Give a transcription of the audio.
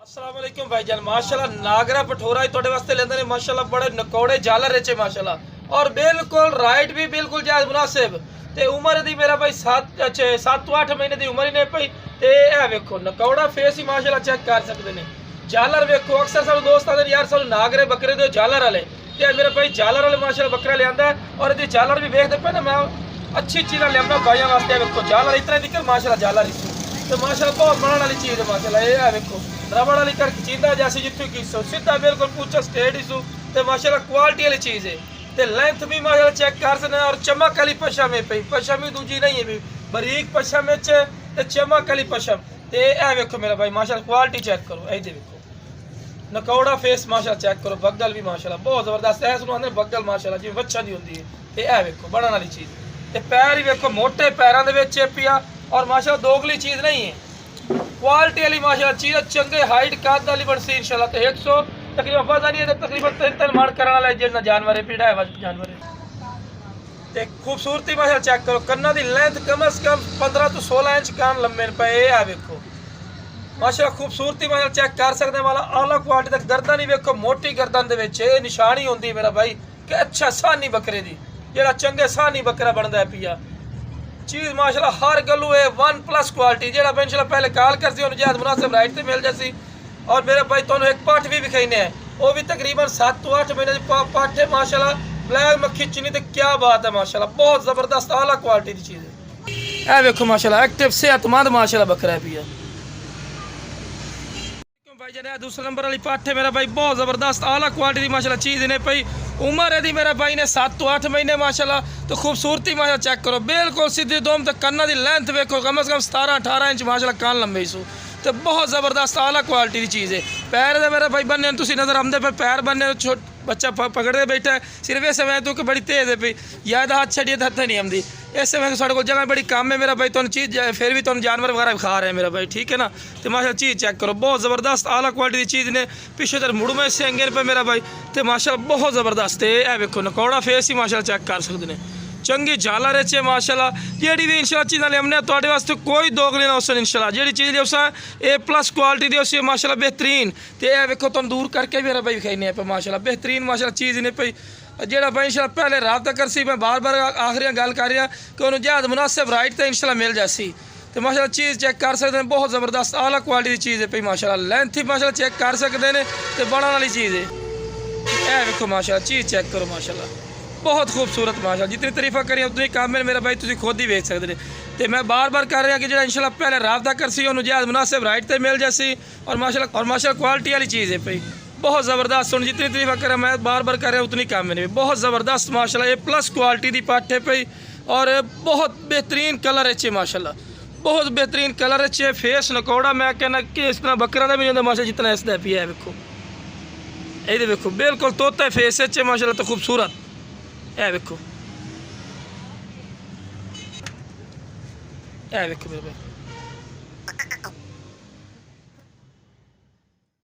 अस्सलाम वालेकुम भाईजान माशाल्लाह नागरा पठोरा ही तोड़े वास्ते लेंदे ने माशाल्लाह बड़े नकौड़े झालर रेचे माशाल्लाह और बिल्कुल राइट भी बिल्कुल जायज मुनासिब ते उम्र दी मेरा भाई 7 to 8 महीने दी उम्र ही ने पई ते ए वेखो नकौड़ा फेस ही माशाल्लाह चेक कर सकदे ने झालर वेखो अक्सर सानू दोस्त आंदे यार सानू नागरे बकरे दे झालर वाले ते मेरे भाई झालर वाले माशाल्लाह बकरा लियांदा और इहदी झालर भी वेखदे पे ना मैं अच्छी चीज़ लियांदा भाइयों वास्ते वेखो झालर इतना दिक्कत माशाल्लाह झालर इस तो माशाल्लाह बहुत बनाने वाली चीज़ है माशाल्लाह ये वेखो रबड़ वाली कर चीज़ा जैसे जितनी की सो सीधा बिल्कुल पूछा स्ट्रेट ही सो ते माशाल्लाह क्वालिटी वाली चीज़ है ते लेंथ भी माशाल्लाह चेक कर सकते हैं और चमक वाली पशम है पई पशम ही दूजी नहीं है भी बारीक पशम है ते चमक वाली पशम ते ए वेखो मेरा भाई माशाल्लाह क्वालिटी चेक करो ए दे वेखो नकौड़ा फेस माशाल्लाह चेक करो बगल भी माशाल्लाह बहुत ज़बरदस्त है सुनो आंदे बगल माशाल्लाह जिवें बच्चा दी हुंदी है ते ए वेखो बनने वाली चीज़ ते पैर ही वेखो मोटे पैरों दे विच पिया और माशाल्लाह दोगली चीज़ नहीं है क्वालिटी वाली माशाल्लाह चीज़ चंगे हाइट कद वाली बनसी इंशाल्लाह ते 100 तकरीबन वजन है तकरीबन 3 मण करने वाला जिन्ना जानवर है पीड़ा है जानवर है ते खूबसूरती माशाल्लाह चेक करो कन्ना दी लेंथ कम से कम 15 to 16 इंच कान लंबे पे है वेखो माशाल्लाह खूबसूरती माशाल्लाह चेक कर सकते वाला आला क्वालिटी तक गर्दन ही वेखो मोटी गर्दन दे विच ये निशानी होंदी है मेरा भाई कि अच्छा सानी बकरे दी जेड़ा चंगे सानी बकरा बनदा है पिया चीज़ माशाल्लाह हर गलू है 1+ क्वालिटी जेड़ा मैं इंशाल्लाह पहले कॉल कर सी जहाज मुनासिब राइट से मिल जासी और मेरे भाई तुहानू एक पठ भी विखाईने है वो भी तकरीबन 7 to 8 महीने की पठ है माशाल्लाह ब्लैक मक्खी चुनी तो क्या बात है माशाल्लाह बहुत ज़बरदस्त आला क्वालिटी की चीज़ है ए देखो माशाल्लाह एक्टिव सेहतमंद माशाल्लाह बकरा है पिया भाई जान दूसरे नंबर वाली पठ है मेरा भाई बहुत ज़बरदस्त आला क्वालिटी की माशाल्लाह चीज़ ने पई उम्र है मेरा भाई ने 7 to 8 महीने माशाल्लाह तो खूबसूरती माशाल्लाह चेक करो बिल्कुल सीधी दोम तक कन्ना दी लेंथ वेखो कम से कम 17-18 इंच माशाल्लाह कान लंबे सो तो बहुत ज़बरदस्त आला क्वालिटी की चीज़ है पैर दे मेरा भाई बन्ने तुसी नज़र आंदे पे पैर बन्ने छोट बच्चा पकड़े बैठा है सिर्फ इस समय तो कि बड़ी तेज़ है पी याद हाथ छड़िए तो हथ नहीं आती इस समय साढ़े को जगह बड़ी कम है मेरा भाई तुम चीज़ फिर भी तुम जानवर वगैरह खा रहे हैं मेरा भाई ठीक है ना तो माशा चीज़ चेक करो बहुत ज़बरदस्त आला क्वालिटी की चीज़ ने पिछले तरह मुड़ में से अंगे पे मेरा भाई तो माशा बहुत ज़बरदस्त है ए वेखो नकौड़ा फेस ही माशा चेक कर सकते हैं चंगी झालर है माशाल्लाह जेड़ी भी इंशाल्लाह चीज़ा लियाने तुहाडे वास्ते कोई दोगली ना उसन इंशाल्लाह जेड़ी चीज़ लिया A+ क्वालिटी दी उसी माशाल्लाह बेहतरीन तो यह वेखो तुम दूर करके मेरा भाई खाई पे माशाल्लाह बेहतरीन माशाल्लाह चीज़ ने पई जेड़ा भाई इंशाल्लाह पहले राबता कर सी मैं बार बार आखिरी गल कर रहा कि उन्होंने जहाज मुनासिब राइट तो इंशाल्लाह मिल जासी तो माशाल्लाह चीज़ चेक कर सकते हैं बहुत ज़बरदस्त आला क्वालिटी की चीज़ है पई माशाल्लाह लेंथ ही माशाल्लाह चेक कर सकते हैं तो बनने वाली चीज़ है ए वेखो माशाल्लाह चीज़ चेक करो माशाल्लाह बहुत खूबसूरत माशाल्लाह जितनी तारीफा करी उतनी काम है मेरा भाई तुम खुद ही वेख सकते हैं तो मैं बार बार कर रहा कि जो इंशाल्लाह पहले राबता कर सी उन्होंने जहाज मुनासिब राइट तो मिल जासी और माशाल्लाह क्वालिटी वाली चीज़ है भाई बहुत ज़बरदस्त उन्हें जितनी तारीफा करा मैं बार बार कर रहा उतनी काम है बहुत ज़बरदस्त माशाल्लाह A+ क्वालिटी की पठ है पई और बहुत बेहतरीन कलर है माशाल्लाह बहुत बेहतरीन कलर है फेस नकौड़ा मैं कहना कि इस तरह बकरा का भी नहीं होता माशा जितना इसका पिया है वेखो ये वेखो बिल्कुल तोता फेस है माशाल्लाह तो खूबसूरत ए वेखो मेरे भाई